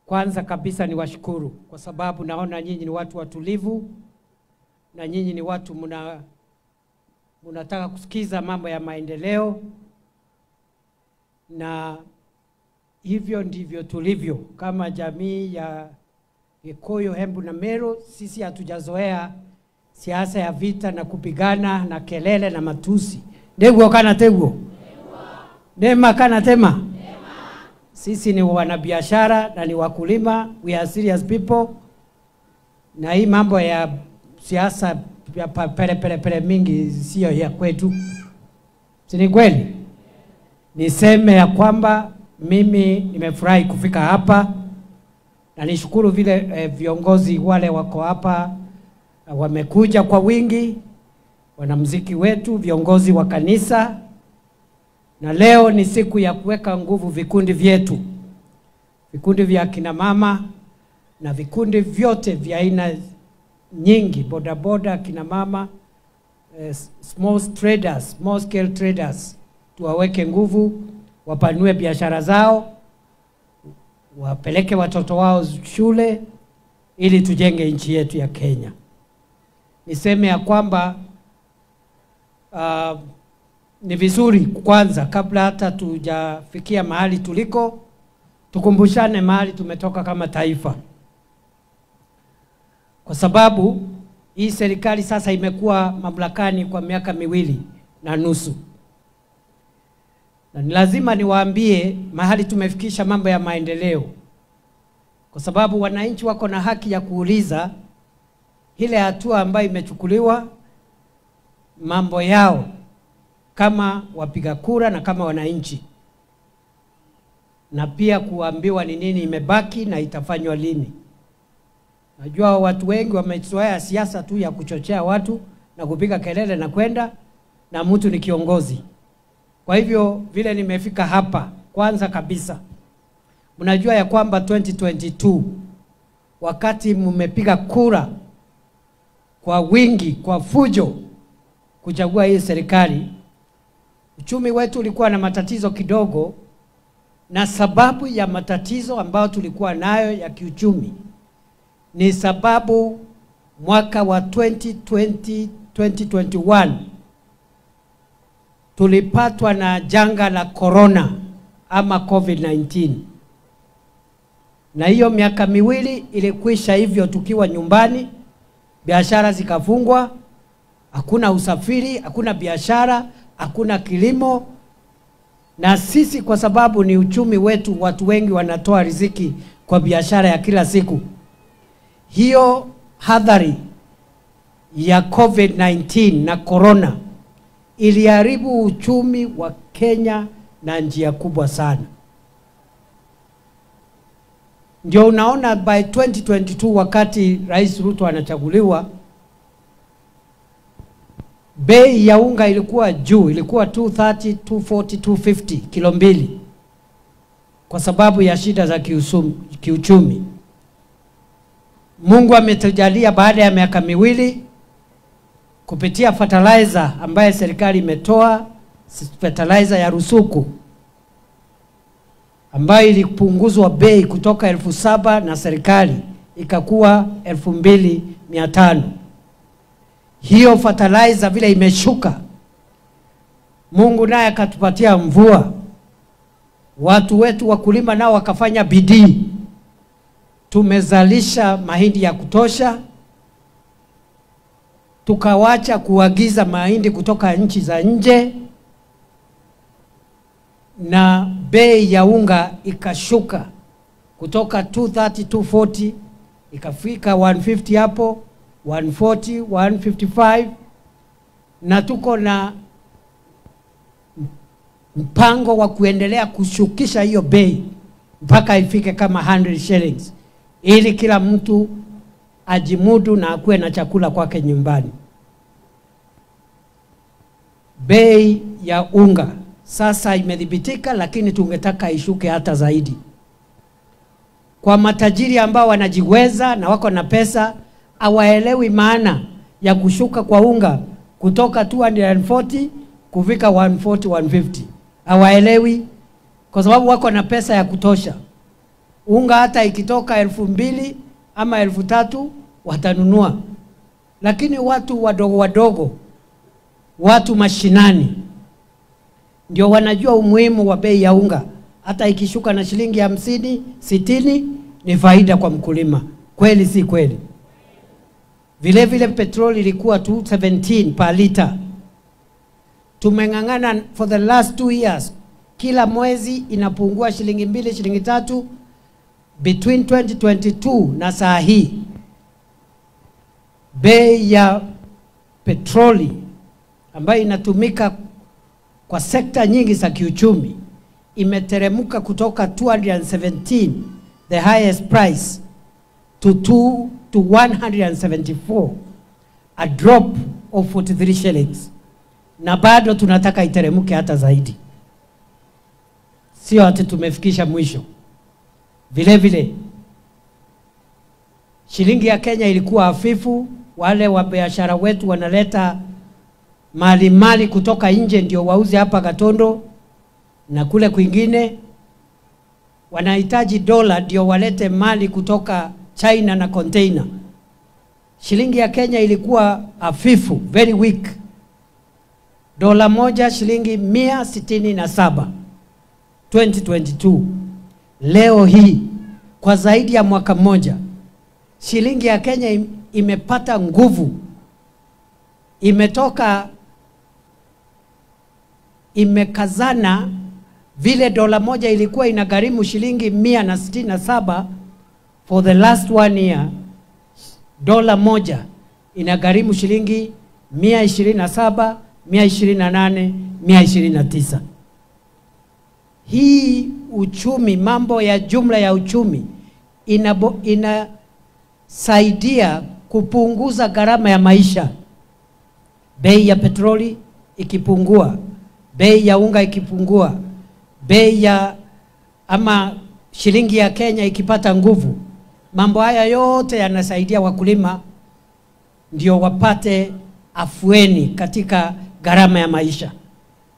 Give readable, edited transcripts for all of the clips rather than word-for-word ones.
Kwanza kabisa ni washukuru kwa sababu naona nyinyi ni watu watulivu na nyinyi ni watu mnataka kusikiza mambo ya maendeleo, na hivyo ndivyo tulivyo kama jamii ya Gikuyu, Embu na Meru. Sisi hatujazoea siasa ya vita na kupigana na kelele na matusi. Ndeguo kana teguo? Nema kana tema? Sisi ni wanabiashara na ni wakulima. We are serious people. Na hii mambo ya siasa ya pele mingi sio ya kwetu. Si ni kweli? Niseme ya kwamba mimi nimefurahi kufika hapa na nishukuru vile viongozi wale wako hapa wamekuja kwa wingi, wanamuziki wetu, viongozi wa kanisa. Na leo ni siku ya kuweka nguvu vikundi vyetu, vikundi vya kina mama na vikundi vyote vya aina nyingi, bodaboda, kina mama, small scale traders. Tuwaweke nguvu, wapanue biashara zao, wapeleke watoto wao shule ili tujenge nchi yetu ya Kenya. Niseme ya kwamba ni vizuri kwanza, kabla hata tujafikia mahali tuliko, tukumbushane mahali tumetoka kama taifa. Kwa sababu hii serikali sasa imekuwa mamlakani kwa miaka 2.5. Na ni lazima niwaambie mahali tumefikisha mambo ya maendeleo. Kwa sababu wananchi wako na haki ya kuuliza ile hatua ambayo imechukuliwa, mambo yao kama wapiga kura na kama wananchi. Na pia kuambiwa ni nini imebaki na itafanywa lini. Najua watu wengi wamezoea siasa tu ya kuchochea watu na kupiga kelele na kwenda, na mtu ni kiongozi. Kwa hivyo vile nimefika hapa, kwanza kabisa mnajua ya kwamba 2022 wakati mmepiga kura kwa wingi, kwa fujo kuchagua hii serikali, uchumi wetu ulikuwa na matatizo kidogo, na sababu ya matatizo ambayo tulikuwa nayo ya kiuchumi ni sababu mwaka wa 2021 tulipatwa na janga la corona ama COVID-19. Na hiyo miaka 2 ilikwisha hivyo tukiwa nyumbani, biashara zikafungwa, hakuna usafiri, hakuna biashara, hakuna kilimo. Na sisi kwa sababu ni uchumi wetu, watu wengi wanatoa riziki kwa biashara ya kila siku. Hiyo hadhari ya COVID-19 na corona iliharibu uchumi wa Kenya na njia kubwa sana. Ndio unaona by 2022 wakati Rais Ruto anachaguliwa, bei ya unga ilikuwa juu, ilikuwa 230, 240, 250 kilo mbili, kwa sababu ya shida za kiuchumi. Mungu ametujalia baada ya miaka 2 kupitia fertilizer ambaye serikali imetoa, fertilizer ya rusuku ambayo ilipunguzwa bei kutoka 7,000 na serikali ikakuwa 2,500. Hiyo fertilizer vile imeshuka, Mungu naye akatupatia mvua. Watu wetu wakulima nao wakafanya bidii. Tumezalisha mahindi ya kutosha. Tukawacha kuagiza mahindi kutoka nchi za nje, na bei ya unga ikashuka kutoka 230, 240 ikafika 150 hapo, 140, 155. Na tuko na mpango wa kuendelea kushukisha hiyo bei mpaka ifike kama 100 shillings, ili kila mtu ajimudu na akuwe na chakula kwake nyumbani. Bei ya unga sasa imedhibitika, lakini tungetaka ishuke hata zaidi. Kwa matajiri ambao wanajiweza na wako na pesa, hawaelewi maana ya kushuka kwa unga kutoka 240 kufika 140, 150. Hawaelewi kwa sababu wako na pesa ya kutosha. unga hata ikitoka 2,000 ama 3,000 watanunua. Lakini watu wadogo wadogo, watu mashinani, ndio wanajua umuhimu wa bei ya unga. Hata ikishuka na shilingi 50, 60 ni faida kwa mkulima. Kweli si kweli? Vile vile petroli ilikuwa 217 per liter. Tumeng'ang'ana for the last 2 years. Kila mwezi inapungua shilingi 2, shilingi 3 between 2022 na saa hii. Bei ya petroli ambayo inatumika kwa sekta nyingi za kiuchumi imeteremuka kutoka 217, the highest price, to 174, a drop of 43 shillings. Na bado tunataka iteremuke hata zaidi. Sio ati tumefikisha mwisho. Vile vile shilingi ya Kenya ilikuwa hafifu. Wale wa biashara wetu wanaleta mali kutoka nje ndio wauze hapa Gatondo na kule kwingine. Wanahitaji dola ndio walete mali kutoka China na container. Shilingi ya Kenya ilikuwa hafifu, very weak. Dola moja shilingi 167 2022. Leo hii kwa zaidi ya mwaka mmoja shilingi ya Kenya imepata nguvu. Imetoka, imekazana. Vile dola moja ilikuwa inagharimu shilingi 167 for the last 1 year, dola moja inagharimu shilingi 127, 128, 129. Hii uchumi, mambo ya jumla ya uchumi inasaidia kupunguza gharama ya maisha. Bei ya petroli ikipungua, bei ya unga ikipungua, bei ya ama shilingi ya Kenya ikipata nguvu, mambo haya yote yanasaidia wakulima ndio wapate afueni katika gharama ya maisha.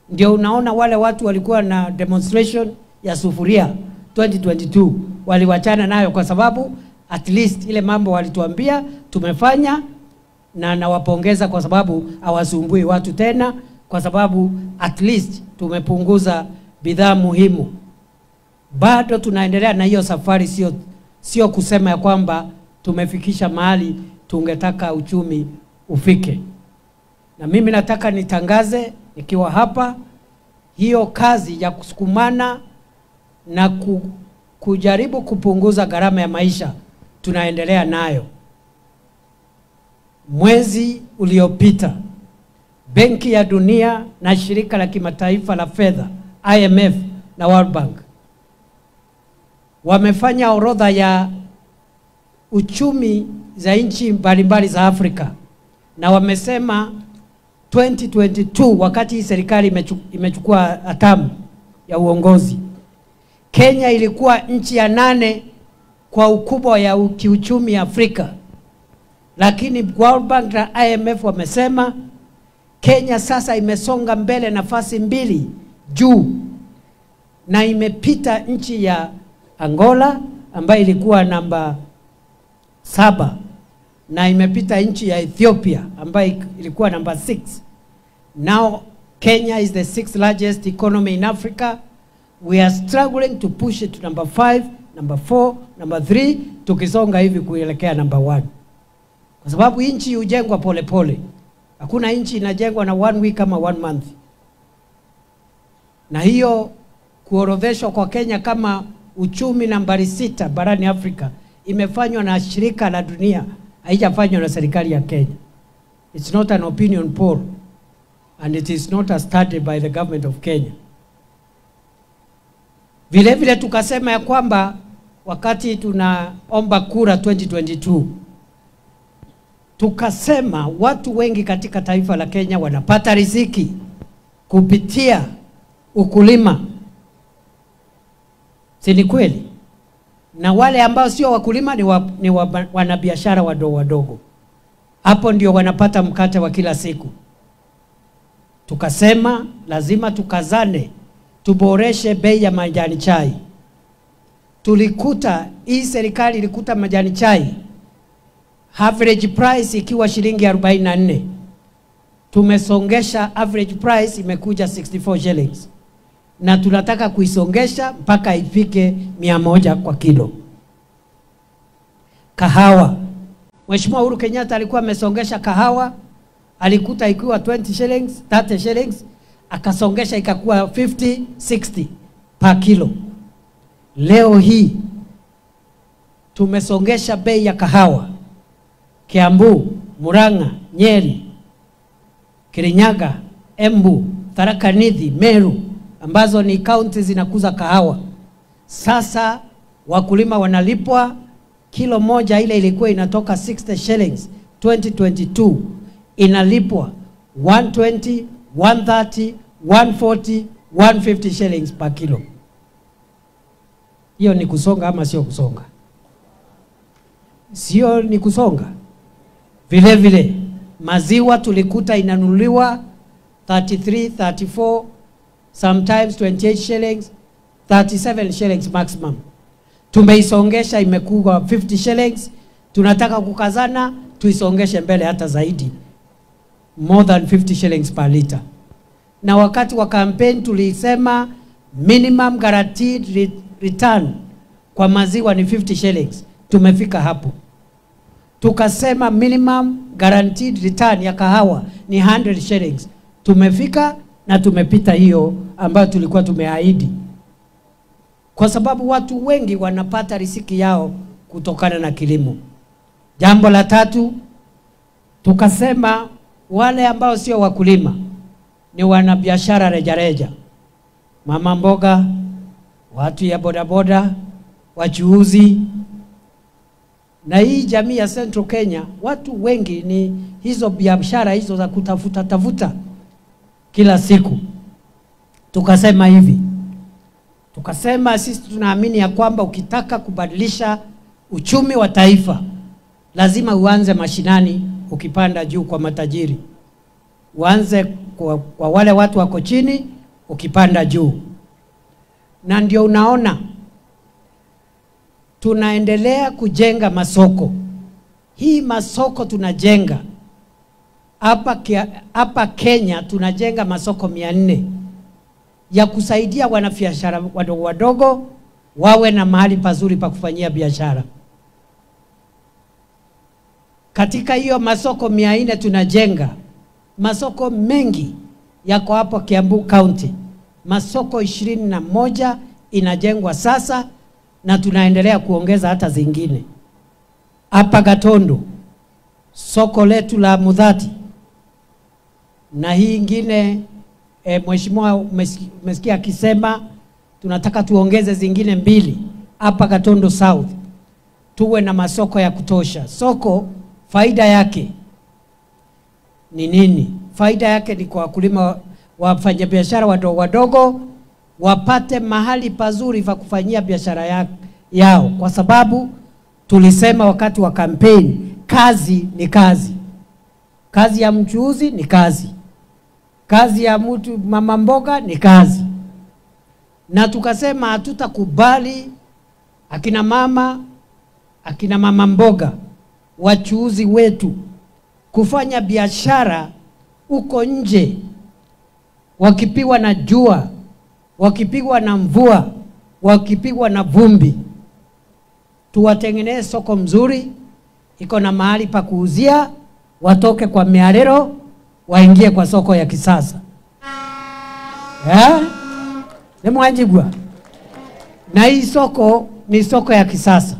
Ndio unaona wale watu walikuwa na demonstration ya sufuria 2022 waliwachana nayo kwa sababu at least ile mambo walituambia tumefanya, na nawapongeza kwa sababu hawasumbui watu tena, kwa sababu at least tumepunguza bidhaa muhimu. Bado tunaendelea na hiyo safari, sio kusema ya kwamba tumefikisha mahali tungetaka uchumi ufike. Na mimi nataka nitangaze nikiwa hapa, hiyo kazi ya kusukumana na kujaribu kupunguza gharama ya maisha tunaendelea nayo. Mwezi uliopita Benki ya Dunia na Shirika la Kimataifa la Fedha IMF na World Bank wamefanya orodha ya uchumi za nchi mbalimbali za Afrika, na wamesema 2022 wakati serikali imechukua hatamu ya uongozi, Kenya ilikuwa nchi ya 8 kwa ukubwa ya kiuchumi Afrika. Lakini World Bank na IMF wamesema Kenya sasa imesonga mbele nafasi 2 juu, na imepita nchi ya Angola ambayo ilikuwa namba 7, na imepita nchi ya Ethiopia ambayo ilikuwa namba 6. Now Kenya is the 6th largest economy in Africa. We are struggling to push it to number 5, number 4, number 3, tukisonga hivi kuelekea number 1. Kwa sababu nchi hujengwa pole pole. Hakuna nchi inajengwa na 1 week ama 1 month. Na hiyo kuorodheshwa kwa Kenya kama uchumi nambari 6 barani Afrika imefanywa na shirika la dunia, haijafanywa na serikali ya Kenya. It's not an opinion poll, and it is not a study by the government of Kenya. Vile vile tukasema ya kwamba wakati tunaomba kura 2022, tukasema watu wengi katika taifa la Kenya wanapata riziki kupitia ukulima. Si ni kweli? Na wale ambao sio wakulima ni wanabiashara wadogo wadogo. Hapo ndio wanapata mkate wa kila siku. Tukasema lazima tukazane, tuboreshe bei ya majani chai. tulikuta hii serikali ilikuta majani chai average price ikiwa shilingi 44. Tumesongesha average price imekuja 64 shillings. Na tunataka kuisongesha mpaka ifike 100 kwa kilo. Kahawa. Mheshimiwa Uhuru Kenyatta alikuwa amesongesha kahawa, alikuta ikiwa 20 shillings, 30 shillings, akasongesha ikakuwa 50, 60 per kilo. Leo hii tumesongesha bei ya kahawa Kiambu, Murang'a, Nyeri, Kirinyaga, Embu, Tharaka Nithi, Meru ambazo ni county zinakuza kahawa. Sasa wakulima wanalipwa kilo moja, ile ilikuwa inatoka 60 shillings 2022 inalipwa 120, 130, 140, 150 shillings per kilo. Hiyo ni kusonga ama sio kusonga? Sio ni kusonga. Vile vile maziwa tulikuta inanunuliwa 33, 34, sometimes 28 shillings, 37 shillings maximum. Tumeisongesha imekuwa 50 shillings. Tunataka kukazana tuisongeshe mbele hata zaidi, more than 50 shillings per liter. Na wakati wa campaign tulisema minimum guaranteed return kwa maziwa ni 50 shillings. Tumefika hapo. Tukasema minimum guaranteed return ya kahawa ni 100 shillings. Tumefika na tumepita hiyo ambayo tulikuwa tumeahidi. Kwa sababu watu wengi wanapata riziki yao kutokana na kilimo. Jambo la tatu, tukasema wale ambao sio wakulima ni wanabiashara rejareja. Mama mboga, watu ya bodaboda, wachuuzi. Na hii jamii ya Central Kenya, watu wengi ni hizo biashara hizo za kutafuta kila siku. Tukasema hivi. Tukasema sisi tunaamini ya kwamba ukitaka kubadilisha uchumi wa taifa, lazima uanze mashinani ukipanda juu kwa matajiri. Uanze kwa wale watu wako chini ukipanda juu. Na ndio unaona tunaendelea kujenga masoko. Hii masoko tunajenga hapa Kenya, tunajenga masoko 400 ya kusaidia wanabiashara wadogo wadogo wawe na mahali pazuri pa kufanyia biashara. Katika hiyo masoko 400 tunajenga, masoko mengi yako hapo Kiambu County. Masoko 21 inajengwa sasa na tunaendelea kuongeza hata zingine. Hapa Gatondo, soko letu la Mudhati. Na hii ingine Mheshimiwa umesikia akisema tunataka tuongeze zingine 2 hapa Gatondo South. Tuwe na masoko ya kutosha. Soko faida yake ni nini? Faida yake ni kwa wakulima, wafanyabiashara wadogo wadogo wapate mahali pazuri pa kufanyia biashara yao, kwa sababu tulisema wakati wa campaign, kazi ni kazi. Kazi ya mchuuzi ni kazi. Kazi ya mtu mama mboga ni kazi. Na tukasema hatutakubali akina mama mboga, wachuuzi wetu kufanya biashara uko nje, wakipigwa na jua, wakipigwa na mvua, wakipigwa na vumbi. Tuwatengeneze soko mzuri, iko na mahali pa kuuzia, watoke kwa miarero waingie kwa soko ya kisasa. Nemwajibwa. Na hii soko ni soko ya kisasa.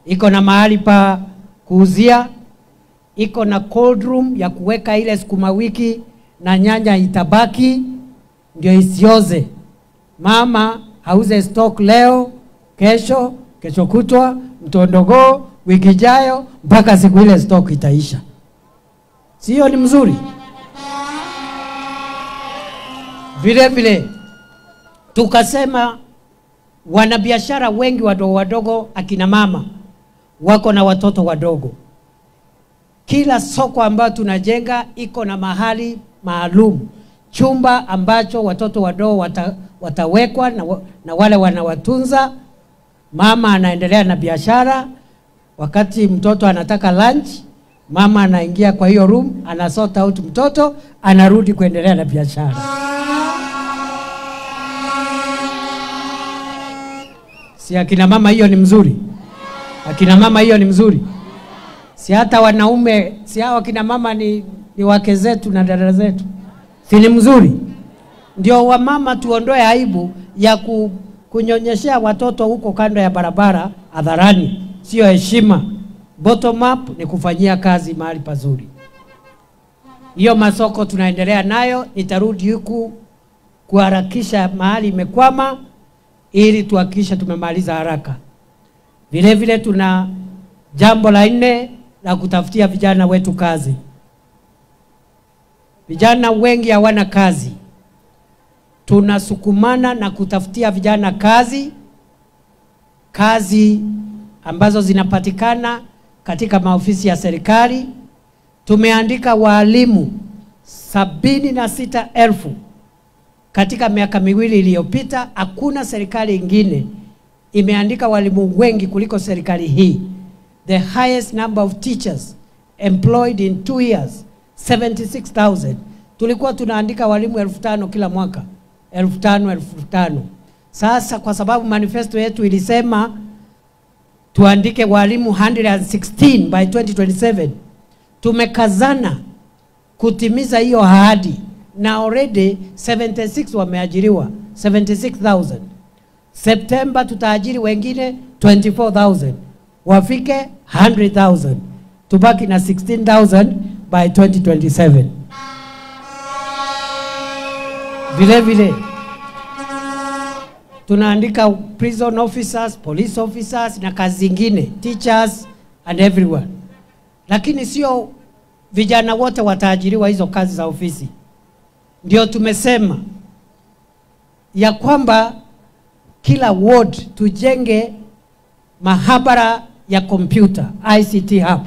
Iko na mahali pa kuuzia, iko na cold room ya kuweka ile sukuma wiki na nyanya itabaki ndio isioze. Mama auze stock leo, kesho kutwa, mtondogo, wiki ijayo, mpaka siku ile stock itaisha. Sio ni mzuri? Vile vile tukasema wanabiashara wengi wadogo wadogo, akina mama wako na watoto wadogo. Kila soko ambayo tunajenga iko na mahali maalum, chumba ambacho watoto wadogo watawekwa na wale wanawatunza, Mama anaendelea na biashara, wakati mtoto anataka lunch, mama anaingia kwa hiyo room, anasota out mtoto, anarudi kuendelea na biashara. Si akina mama hiyo ni mzuri? Akina mama hiyo ni mzuri? Si hata wanaume, si hao akina mama ni wake zetu na dada zetu? Si ni mzuri? Ndio wamama tuondoe aibu ya kunyonyeshea watoto huko kando ya barabara hadharani. Sio heshima. Bottom up ni kufanyia kazi mahali pazuri. Hiyo masoko tunaendelea nayo, nitarudi huku kuharakisha mahali imekwama ili tuhakikishe tumemaliza haraka. Vile vile tuna jambo la 4 la kutafutia vijana wetu kazi. Vijana wengi hawana kazi. Tunasukumana na kutafutia vijana kazi ambazo zinapatikana katika maofisi ya serikali. Tumeandika walimu 76,000 katika miaka miwili iliyopita. Hakuna serikali ingine imeandika walimu wengi kuliko serikali hii. The highest number of teachers employed in 2 years, 76,000. Tulikuwa tunaandika walimu 5,000 kila mwaka. 5,000. Sasa kwa sababu manifesto yetu ilisema tuandike walimu 116 by 2027, tumekazana kutimiza hiyo ahadi, na already 76 wameajiriwa, 76,000. September tutaajiri wengine 24,000, wafike 100,000, tubaki na 16,000 by 2027. Vile vile tunaandika prison officers, police officers na kazi zingine, teachers and everyone. Lakini sio vijana wote wataajiriwa hizo kazi za ofisi. Ndio tumesema ya kwamba kila ward tujenge mahabara ya computer, ICT hub.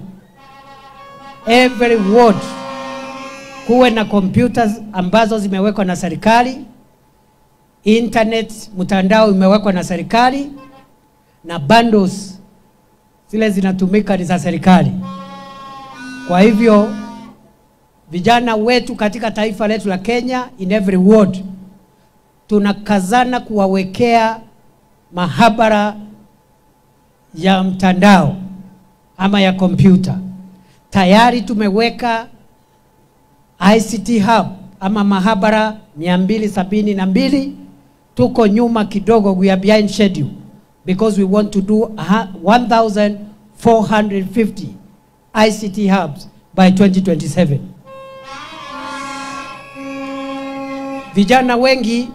Every ward kuwe na computers ambazo zimewekwa na serikali, internet, mtandao imewekwa na serikali, na bundles zile zinatumika ni za serikali. Kwa hivyo vijana wetu katika taifa letu la Kenya, in every ward tunakazana kuwawekea mahabara ya mtandao ama ya kompyuta. Tayari tumeweka ICT hub ama mahabara 272. Tuko nyuma kidogo, we are behind schedule because we want to do 1,450 ICT hubs by 2027. Vijana wengi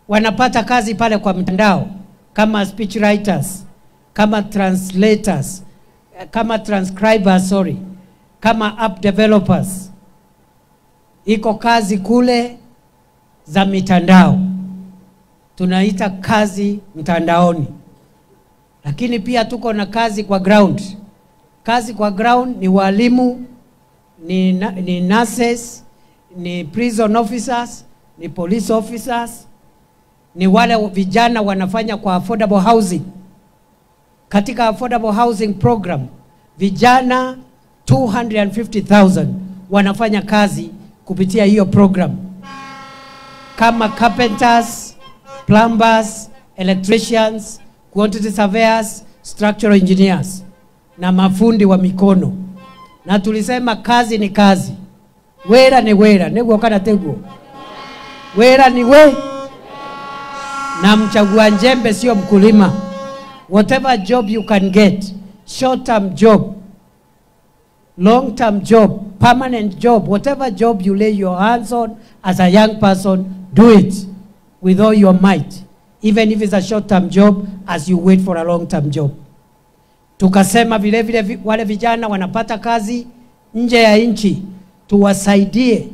wanapata kazi pale kwa mtandao kama speech writers, kama translators, kama transcribers, kama app developers. Iko kazi kule za mitandao, tunaita kazi mtandaoni. Lakini pia tuko na kazi kwa ground. Kazi kwa ground ni walimu, ni nurses, ni prison officers, ni police officers, ni wale vijana wanafanya kwa affordable housing. Katika affordable housing program, vijana 250,000 wanafanya kazi kupitia hiyo program, kama carpenters, plumbers, electricians, quantity surveyors, structural engineers na mafundi wa mikono. Na tulisema kazi ni kazi, wera ni wera, nego kana tego. Wera ni we, na mchagua njembe sio mkulima. Whatever job you can get, short-term job, long-term job, permanent job, whatever job you lay your hands on as a young person, do it with all your might, even if it's a short-term job, as you wait for a long-term job. Tukasema vile vile wale vijana wanapata kazi nje ya nchi, tuwasaidie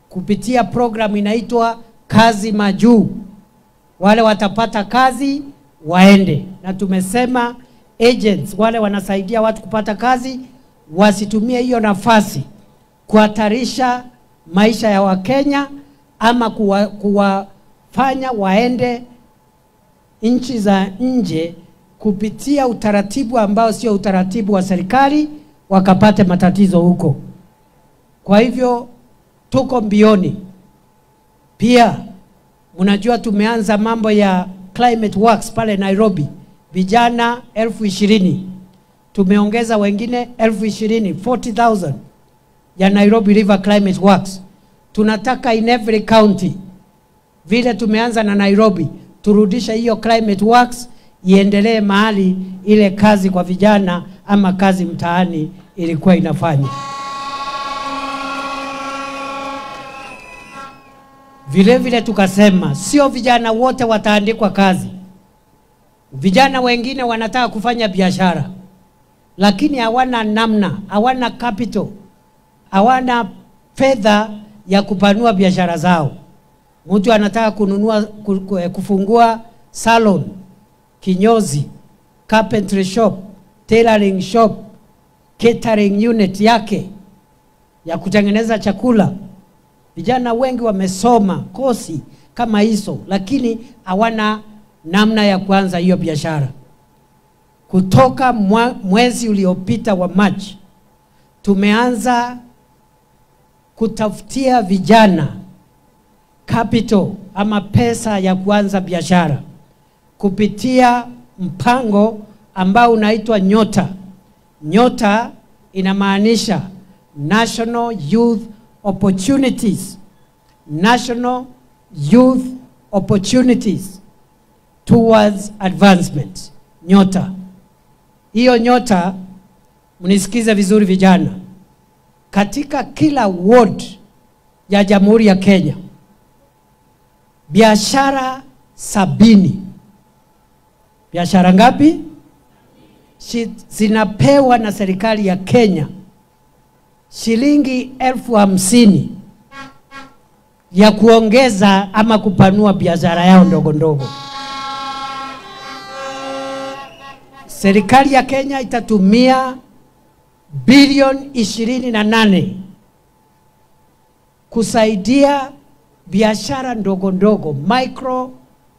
kupitia program inaitwa Kazi Majuu. Wale watapata kazi waende, na tumesema agents wale wanasaidia watu kupata kazi wasitumie hiyo nafasi kuhatarisha maisha ya Wakenya ama kuwafanya waende nchi za nje kupitia utaratibu ambao sio utaratibu wa serikali, wakapate matatizo huko. Kwa hivyo tuko mbioni. Pia mnajua tumeanza mambo ya climate works pale Nairobi, vijana 20,000. Tumeongeza wengine 20,000, 40,000 ya Nairobi River Climate Works. Tunataka in every county, vile tumeanza na Nairobi, turudisha hiyo climate works iendelee mahali ile kazi kwa vijana ama kazi mtaani ilikuwa inafanya. Vile vile tukasema sio vijana wote wataandikwa kazi. Vijana wengine wanataka kufanya biashara, lakini hawana namna, hawana capital, hawana fedha ya kupanua biashara zao. Mtu anataka kufungua salon, kinyozi, carpentry shop, tailoring shop, catering unit yake ya kutengeneza chakula. Vijana wengi wamesoma kosi kama hizo, lakini hawana namna ya kuanza hiyo biashara. Kutoka mwezi uliopita wa Machi, tumeanza kutafutia vijana capital ama pesa ya kuanza biashara kupitia mpango ambao unaitwa Nyota. Nyota inamaanisha National Youth Opportunities. National Youth Opportunities Towards Advancement. Nyota. Hiyo Nyota, mnisikize vizuri vijana, katika kila ward ya Jamhuri ya Kenya, biashara 70. Biashara ngapi? Zinapewa na serikali ya Kenya shilingi 50,000 ya kuongeza ama kupanua biashara yao ndogo ndogo. Serikali ya Kenya itatumia bilioni 28 kusaidia biashara ndogo ndogo, micro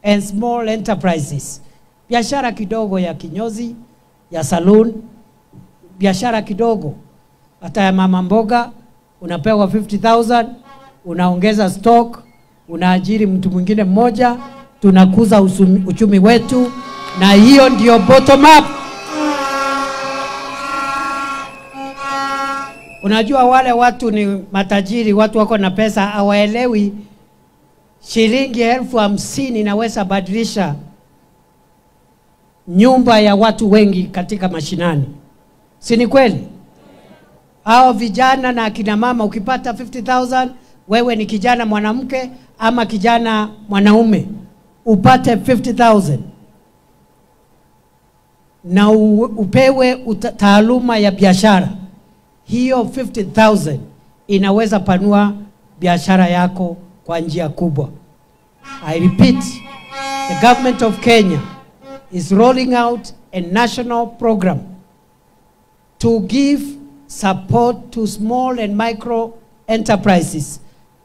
and small enterprises. Biashara kidogo ya kinyozi, ya saloon, biashara kidogo hata ya mama mboga, unapewa 50,000, unaongeza stock, unaajiri mtu mwingine mmoja, tunakuza uchumi wetu, na hiyo ndio bottom up. Unajua wale watu ni matajiri, watu wako na pesa, hawaelewi shilingi 50,000 inaweza badilisha nyumba ya watu wengi katika mashinani. Si ni kweli? Hao vijana na akina mama, ukipata 50,000, wewe ni kijana mwanamke ama kijana mwanaume, upate 50,000 na upewe taaluma ya biashara, hiyo 50,000 inaweza panua biashara yako kwa njia kubwa. I repeat, the government of Kenya is rolling out a national program to give support to small and micro enterprises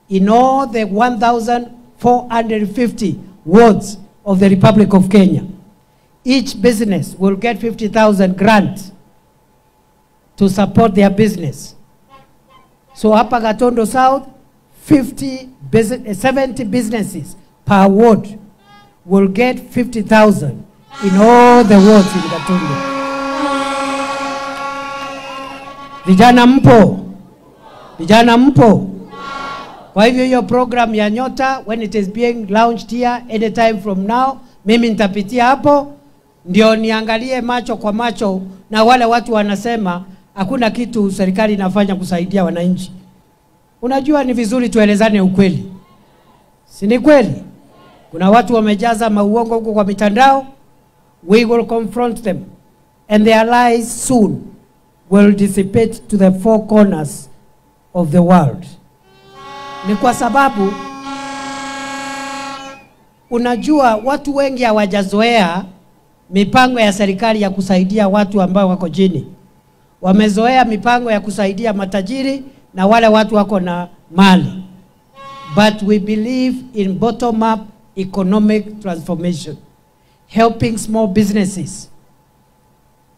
in all the 1,450 wards of the Republic of Kenya. Each business will get 50,000 grant to support their business. So hapa Gatondo South, 70 businesses per ward will get 50,000 in all the wards in Gatondo. Vijana mpo? Vijana mpo? Kwa hivyo hiyo program ya Nyota, when it is being launched here anytime from now, mimi nitapitia hapo ndio niangalie macho kwa macho na wale watu wanasema hakuna kitu serikali inafanya kusaidia wananchi. Unajua ni vizuri tuelezane ukweli. Si ni kweli? Kuna watu wamejaza mauongo huko kwa mitandao. We will confront them and their lies soon will dissipate to the four corners of the world. Ni kwa sababu unajua watu wengi hawajazoea mipango ya serikali ya kusaidia watu ambao wako chini. Wamezoea mipango ya kusaidia matajiri na wale watu wako na mali. But we believe in bottom-up economic transformation, helping small businesses,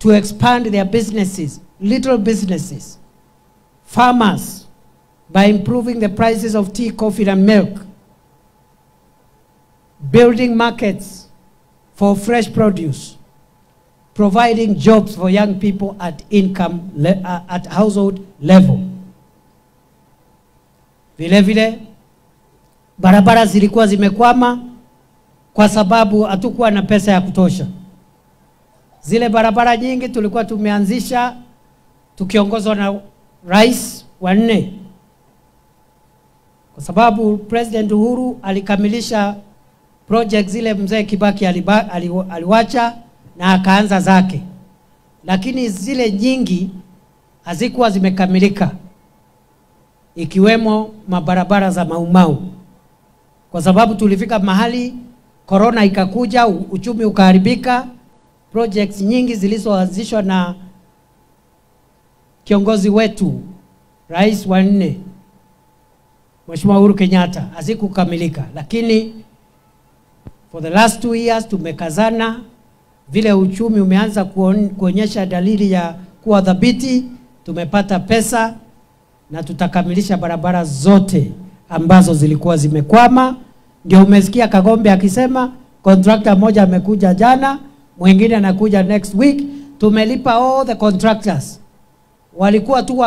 to expand their businesses, little businesses, farmers, by improving the prices of tea, coffee, and milk, building markets for fresh produce, providing jobs for young people at at household level. Vile vile, barabara zilikuwa zimekwama kwa sababu hatukuwa na pesa ya kutosha. Zile barabara nyingi tulikuwa tumeanzisha tukiongozwa na rais wa 4, kwa sababu President Uhuru alikamilisha project zile mzee Kibaki aliwacha na akaanza zake, lakini zile nyingi hazikuwa zimekamilika, ikiwemo mabarabara za Mau Mau, kwa sababu tulifika mahali corona ikakuja, uchumi ukaharibika. Projects nyingi zilizoanzishwa na kiongozi wetu rais wa 4 Mheshimiwa Uhuru Kenyatta hazikukamilika, lakini for the last 2 years tumekazana. Vile uchumi umeanza kuonyesha dalili ya kuwa dhabiti, tumepata pesa na tutakamilisha barabara zote ambazo zilikuwa zimekwama. Ndio umesikia Kagombe akisema contractor moja amekuja jana, mwingine anakuja next week. Tumelipa all the contractors. Walikuwa tu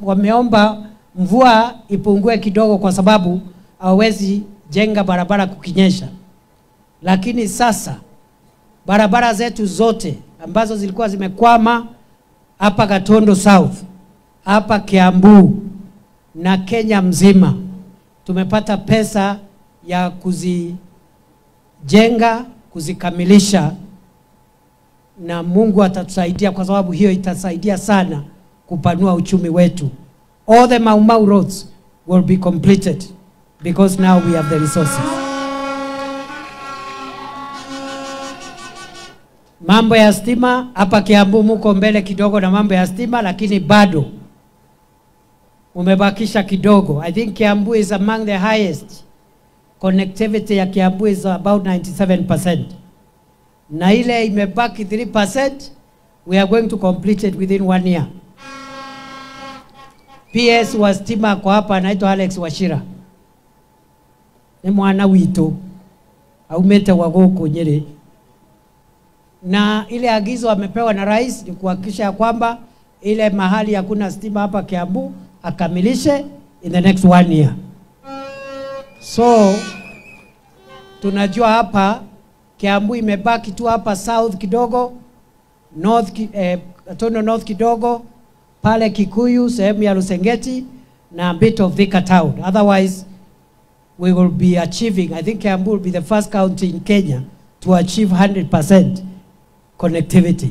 wameomba mvua ipungue kidogo kwa sababu hawezi jenga barabara kukinyesha. Lakini sasa barabara zetu zote ambazo zilikuwa zimekwama hapa Gatondo South, hapa Kiambu na Kenya mzima, tumepata pesa ya kuzijenga, kuzikamilisha, na Mungu atatusaidia kwa sababu hiyo itasaidia sana kupanua uchumi wetu. All the Mau Mau roads will be completed because now we have the resources. Mambo ya stima hapa Kiambu muko mbele kidogo na mambo ya stima, lakini bado umebakisha kidogo. I think Kiambu is among the highest. Connectivity ya Kiambu is about 97%. Na ile imebaki 3%, we are going to complete it within 1 year. PS wa stima kwa hapa anaitwa Alex Wachira. Ni mwana wito aumete wa goko Nyeri. Na ile agizo amepewa na rais ni kuhakikisha kwamba ile mahali hakuna stima hapa Kiambu akamilishe in the next 1 year. So tunajua hapa Kiambu imebaki tu hapa south kidogo, Gatondo north kidogo, pale Kikuyu, sehemu ya Lusengeti na a bit of Thika town. Otherwise we will be achieving, I think Kiambu will be the first county in Kenya to achieve 100% connectivity.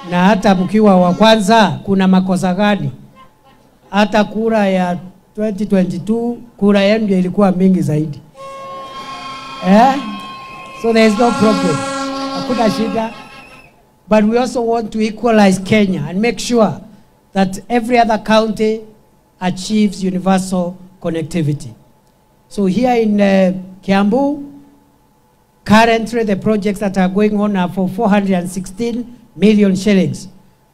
Na hata mkiwa wa kwanza kuna makosa gani? Hata kura ya 2022 kura yenu ilikuwa mingi zaidi. So there is no problem. Hakuna shida. But we also want to equalize Kenya and make sure that every other county achieves universal connectivity. So here in Kiambu, currently the projects that are going on are for 416 million shillings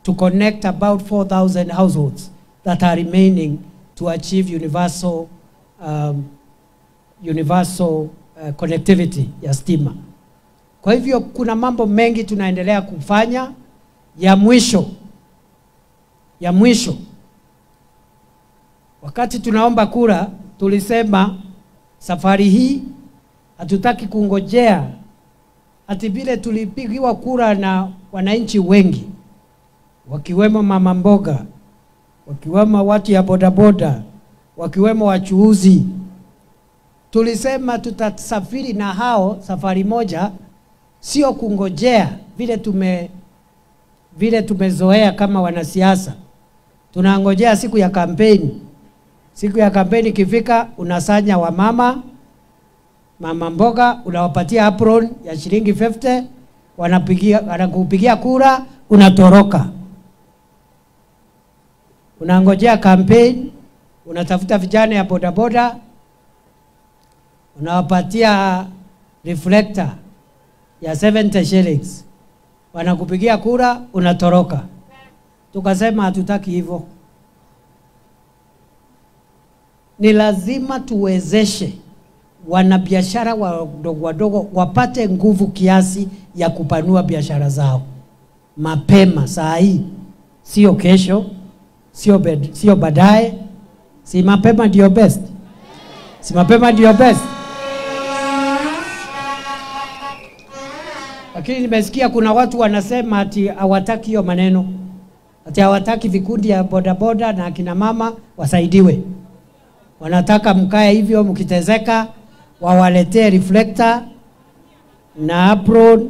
to connect about 4,000 households that are remaining to achieve universal connectivity ya stima. Kwa hivyo kuna mambo mengi tunaendelea kufanya. Ya mwisho, wakati tunaomba kura tulisema safari hii hatutaki kungojea ati vile tulipigiwa kura na wananchi wengi, wakiwemo mama mboga, wakiwemo watu ya bodaboda, wakiwemo wachuuzi. Tulisema tutasafiri na hao safari moja, sio kungojea vile tumezoea kama wanasiasa. Tunangojea siku ya kampeni. Siku ya kampeni kifika, unasanya wa mama mboga, unawapatia apron ya shilingi 50, wanakupigia kura, unatoroka. Unangojea kampeni, unatafuta vijana ya bodaboda, unawapatia reflector ya 70 shillings. wanakupigia kura, unatoroka. Tukasema hatutaki hivyo. Ni lazima tuwezeshe wanabiashara wadogo wadogo wapate nguvu kiasi ya kupanua biashara zao mapema saa hii, sio kesho, sio baadaye. Si mapema ndio best? Si mapema ndio best? Lakini nimesikia kuna watu wanasema ati hawataki hiyo maneno, ati hawataki vikundi ya bodaboda na akina mama wasaidiwe. Wanataka mkae hivyo mkitezeka, wawaletee reflector na apron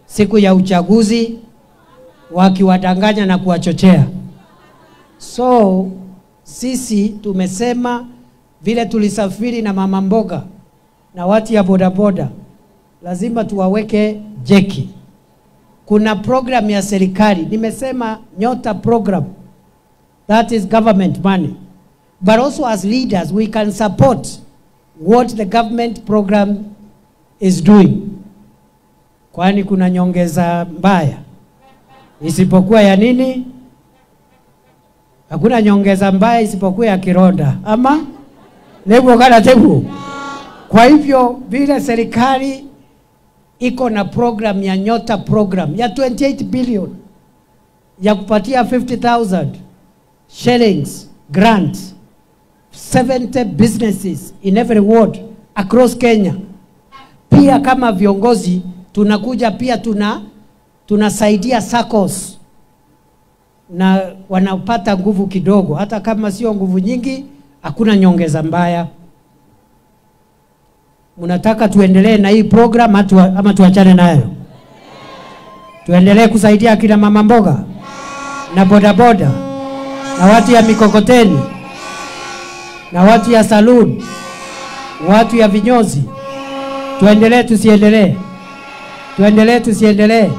siku ya uchaguzi, wakiwadanganya na kuwachochea. So sisi tumesema vile tulisafiri na mama mboga na watu ya bodaboda, lazima tuwaweke jeki. Kuna program ya serikali, nimesema Nyota program, that is government money. But also as leaders, we can support what the government program is doing. Kwani kuna nyongeza mbaya isipokuwa ya nini? Hakuna nyongeza mbaya isipokuwa ya kironda. Ama nebo kana tebu. Kwa hivyo vile serikali iko na program ya Nyota program ya 28 billion ya kupatia 50,000 shillings grant 70 businesses in every ward across Kenya. Pia kama viongozi tunakuja pia tunasaidia SACCOS na wanapata nguvu kidogo, hata kama sio nguvu nyingi, hakuna nyongeza mbaya. Mnataka tuendelee na hii program ama tuachane nayo? Tuendelee kusaidia kila mama mboga na bodaboda na watu ya mikokoteni na watu ya saloon, watu ya vinyozi. Tuendelee tusiendelee? Tuendelee tusiendelee?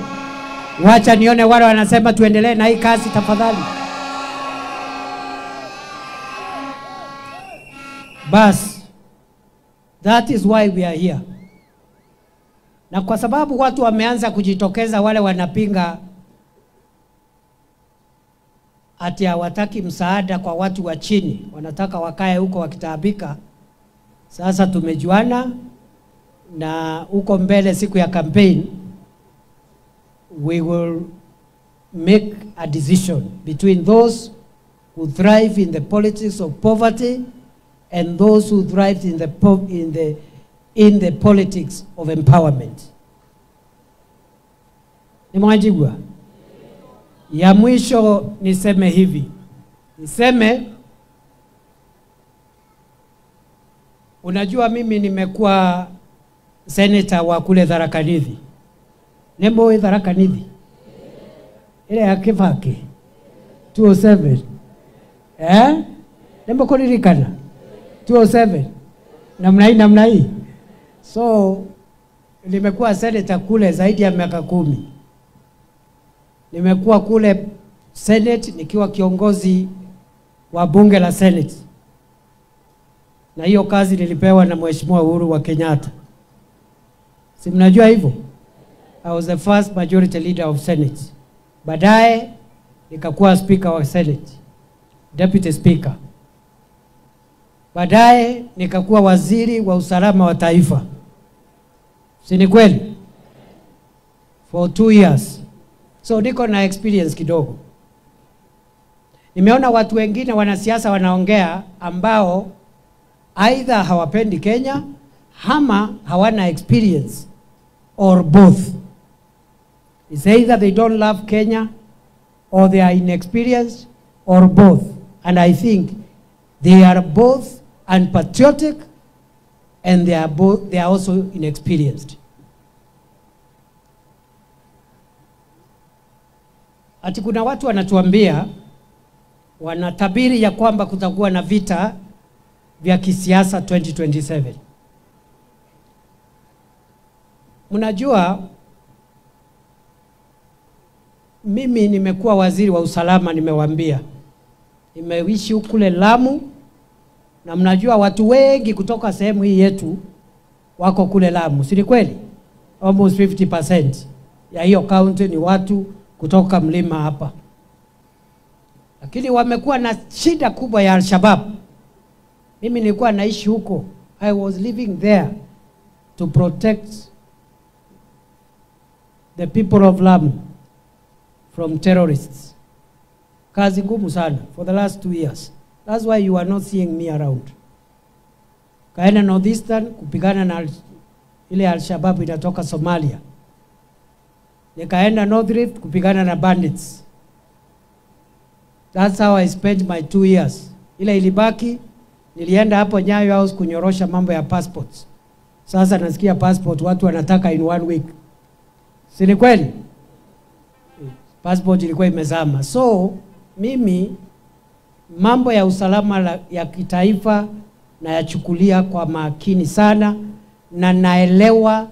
Wacha nione wale wanasema tuendelee na hii kazi tafadhali. Bas, that is why we are here. Na kwa sababu watu wameanza kujitokeza, wale wanapinga ati hawataki msaada kwa watu wa chini, wanataka wakae huko wakitaabika. Sasa tumejuana na huko mbele siku ya campaign we will make a decision between those who thrive in the politics of poverty and those who thrive in the politics of empowerment. Nimewajibwa? Ya mwisho niseme hivi. Niseme, unajua mimi nimekuwa senator wa kule Tharaka Nithi. Nembo Tharaka Nithi. Ile ya Kibaki 207. Nembo kuririkana 207. Namna hii. So nimekuwa senator kule zaidi ya miaka 10. Nimekuwa kule Senate nikiwa kiongozi wa bunge la Senate. Na hiyo kazi nilipewa na Mheshimiwa Uhuru wa Kenyatta. Si mnajua hivyo? I was the first majority leader of Senate. Baadaye nikakuwa speaker wa Senate, deputy speaker. Baadaye nikakuwa waziri wa usalama wa taifa. Si ni kweli? For 2 years. So niko na experience kidogo. Nimeona watu wengine wanasiasa wanaongea ambao either hawapendi Kenya ama hawana experience or both. It's either they don't love Kenya or they are inexperienced or both. And I think they are both unpatriotic and they are also inexperienced. Ati kuna watu wanatuambia wanatabiri ya kwamba kutakuwa na vita vya kisiasa 2027. Mnajua mimi nimekuwa waziri wa usalama, nimewaambia. Nimeishi kule Lamu na mnajua watu wengi kutoka sehemu hii yetu wako kule Lamu. Si ni kweli? Almost 50%. ya hiyo county ni watu kutoka mlima hapa. Lakini wamekuwa na shida kubwa ya Al-Shabaab. Mimi nilikuwa naishi huko. I was living there to protect the people of Lamu from terrorists. Kazi ngumu sana for the last 2 years. That's why you are not seeing me around. Kaenda Northeastern kupigana na ile Al-Shabaab inatoka Somalia. Nikaenda North Rift kupigana na bandits. That's how I spent my 2 years. Ile ilibaki, nilienda hapo Nyayo House kunyorosha mambo ya passports. Sasa nasikia passport watu wanataka in 1 week. Si ni kweli? Passport ilikuwa imezama. So, mimi mambo ya usalama ya kitaifa na yachukulia kwa makini sana, na naelewa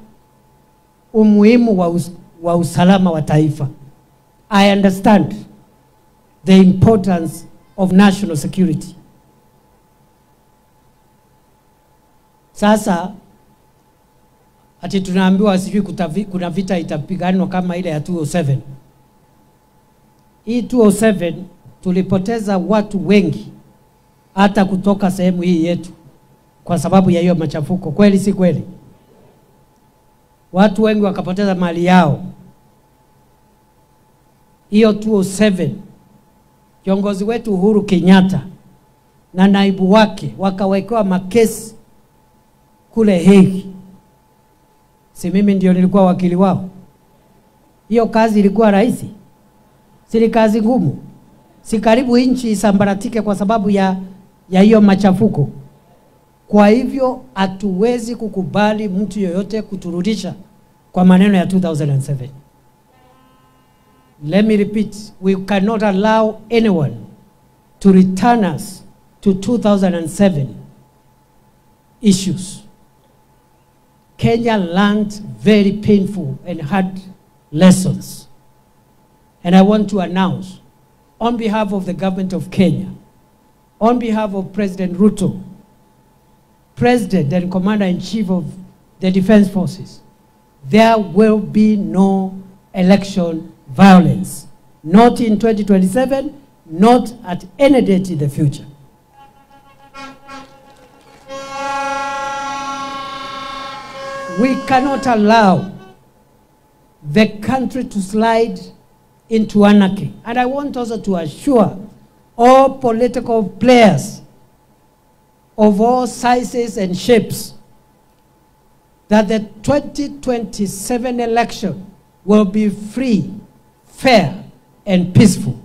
umuhimu wa usalama wa taifa. I understand the importance of national security. Sasa ati tunaambiwa sijui kuna vita itapiganwa kama ile ya 207. Hii 207 tulipoteza watu wengi hata kutoka sehemu hii yetu kwa sababu ya hiyo machafuko. Kweli si kweli? Watu wengi wakapoteza mali yao. Hiyo 207, kiongozi wetu Uhuru Kenyatta na naibu wake wakawekewa makesi kule Hague. Si mimi ndio nilikuwa wakili wao? Hiyo kazi ilikuwa rahisi? Si kazi ngumu? Si karibu nchi isambaratike kwa sababu ya hiyo machafuko? Kwa hivyo hatuwezi kukubali mtu yoyote kuturudisha kwa maneno ya 2007. Let me repeat, we cannot allow anyone to return us to 2007 issues. Kenya learned very painful and hard lessons. And I want to announce, on behalf of the government of Kenya, on behalf of President Ruto, President and Commander-in-Chief of the Defense Forces, there will be no election violence. Not in 2027, not at any date in the future. We cannot allow the country to slide into anarchy. And I want also to assure all political players of all sizes and shapes that the 2027 election will be free, fair, and peaceful.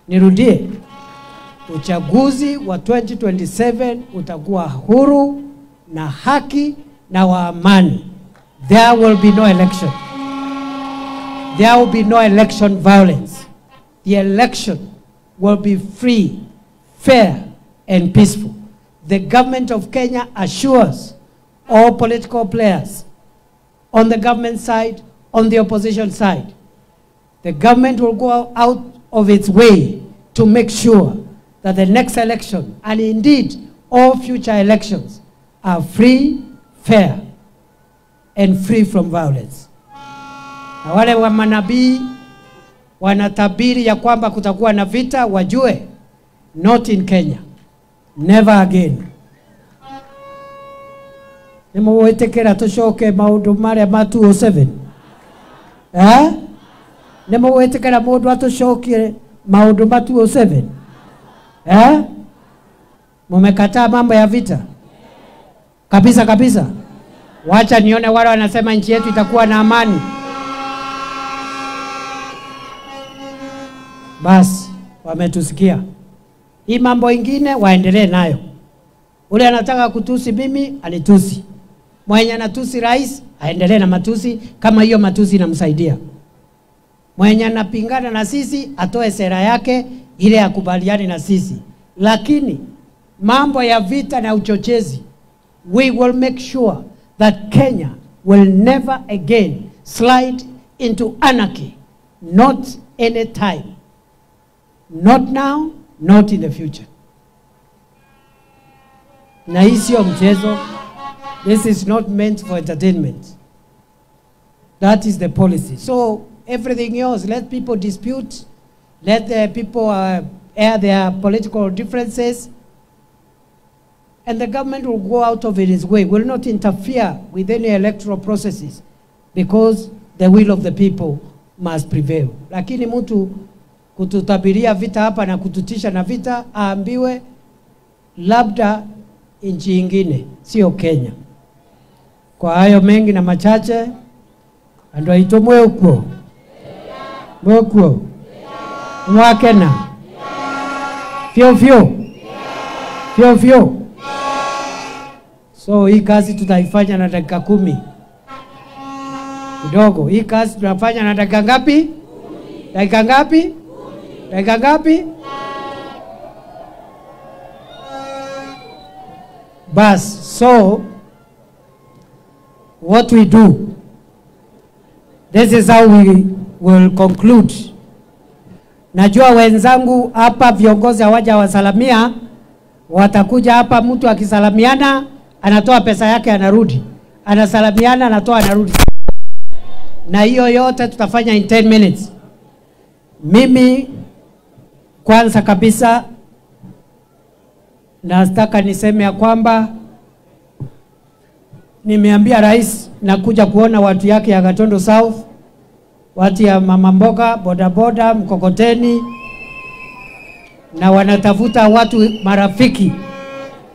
Nirudie, uchaguzi wa 2027 utakuwa huru na haki na wa amani. There will be no election. There will be no election violence. The election will be free, fair, and peaceful. The government of Kenya assures all political players on the government side, on the opposition side, the government will go out of its way to make sure that the next election, and indeed all future elections, are free, fair, and free from violence. Na wale wa manabii wanatabiri ya kwamba kutakuwa na vita, wajue, not in Kenya. Never again. Nimuwetekera tushoke maundu maria ma 207. Nimuwetekera mundu atushokie maundu ma 207. Mumekataa mambo ya vita? Kabisa kabisa. Wacha nione wale wanasema nchi yetu itakuwa na amani. Basi wametusikia. Hii mambo ingine waendelee nayo. Ule anataka kutusi mimi, anitusi. Mwenye anatusi rais, aendelee na matusi kama hiyo matusi inamsaidia. Mwenye anapingana na sisi, atoe sera yake ile akubaliane na sisi. Lakini mambo ya vita na uchochezi, we will make sure that Kenya will never again slide into anarchy. Not any time. Not now, not in the future. Na hii sio mchezo. This is not meant for entertainment. That is the policy. So everything else, let people dispute, let the people air their political differences, and the government will go out of its way, will not interfere with any electoral processes, because the will of the people must prevail. Lakini mtu kututabiria vita hapa na kututisha na vita, aambiwe labda nchi ingine, sio Kenya. Kwa hayo mengi na machache, ando itomwe ukwo. Mwokwo. Mwakena. Fio fio. Fio fio. So hii kazi tutaifanya na dakika 10. Kidogo. Hii kazi tunafanya na dakika ngapi? Dakika ngapi? Dakika ngapi? Bas, so what we do, this is how we will conclude. Najua wenzangu hapa viongozi hawaja wasalamia, watakuja hapa, mtu akisalamiana anatoa pesa yake anarudi, anasalamiana anatoa anarudi, na hiyo yote tutafanya in 10 minutes. Mimi kwanza kabisa nataka niseme ya kwamba nimeambia rais nakuja kuona watu yake ya Gatondo South, watu ya mama mboga, bodaboda, mkokoteni, na wanatafuta watu marafiki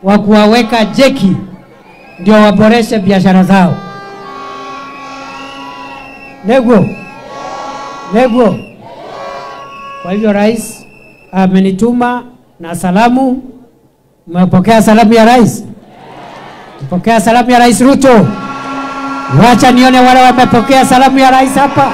wa kuwaweka jeki ndio waboreshe biashara zao. Nego. Kwa hivyo rais amenituma na salamu. Mmepokea salamu ya rais? Mpokea salamu ya Rais Ruto. Wacha nione wale wamepokea salamu ya rais hapa.